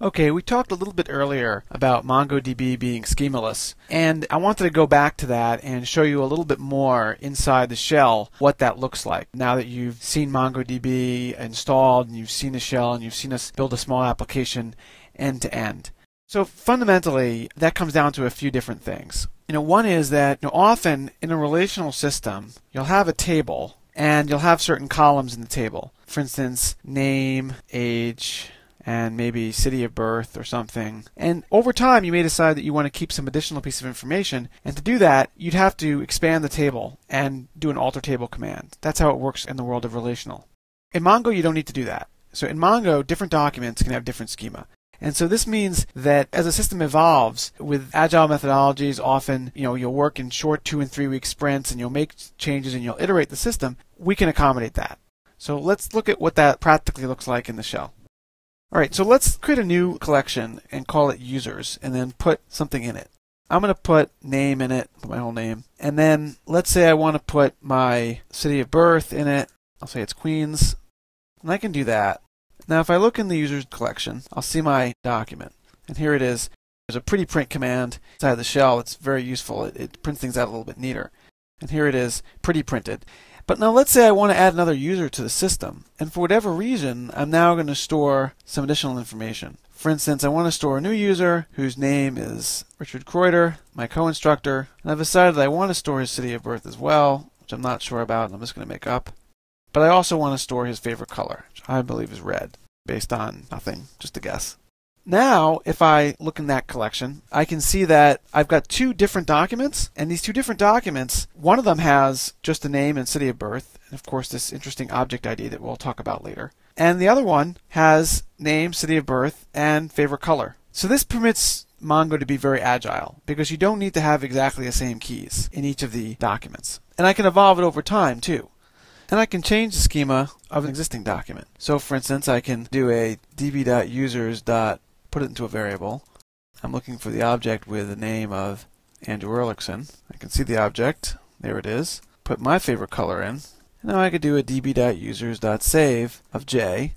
Okay, we talked a little bit earlier about MongoDB being schemaless, and I wanted to go back to that and show you a little bit more inside the shell what that looks like. Now that you've seen MongoDB installed, and you've seen the shell, and you've seen us build a small application end to end. So fundamentally, that comes down to a few different things. One is that often in a relational system, you'll have a table, and you'll have certain columns in the table. For instance, name, age, and maybe city of birth or something. And over time, you may decide that you want to keep some additional piece of information. And to do that, you'd have to expand the table and do an alter table command. That's how it works in the world of relational. In Mongo, you don't need to do that. So in Mongo, different documents can have different schema. And so this means that as a system evolves with agile methodologies, often you'll work in short 2 and 3 week sprints, and you'll make changes and you'll iterate the system. We can accommodate that. So let's look at what that practically looks like in the shell. All right, so let's create a new collection and call it users, and then put something in it. I'm going to put name in it, put my whole name, and then let's say I want to put my city of birth in it. I'll say it's Queens, and I can do that. Now if I look in the users collection, I'll see my document, and here it is. There's a pretty print command inside the shell. It's very useful. It prints things out a little bit neater. And here it is, pretty printed. But now let's say I want to add another user to the system, and for whatever reason, I'm now going to store some additional information. For instance, I want to store a new user whose name is Richard Kreuter, my co-instructor, and I've decided that I want to store his city of birth as well, which I'm not sure about, and I'm just going to make up. But I also want to store his favorite color, which I believe is red, based on nothing, just a guess. Now, if I look in that collection, I can see that I've got 2 different documents, and these 2 different documents, one of them has just the name and city of birth, and of course this interesting object ID that we'll talk about later. And the other one has name, city of birth, and favorite color. So this permits Mongo to be very agile, because you don't need to have exactly the same keys in each of the documents. And I can evolve it over time, too. And I can change the schema of an existing document. So for instance, I can do a db.users. Put it into a variable. I'm looking for the object with the name of Andrew Ehrlichson. I can see the object. There it is. Put my favorite color in. Now I could do a db.users.save of J.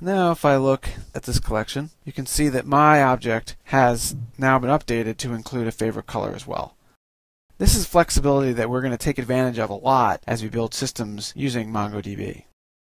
And now if I look at this collection, you can see that my object has now been updated to include a favorite color as well. This is flexibility that we're going to take advantage of a lot as we build systems using MongoDB.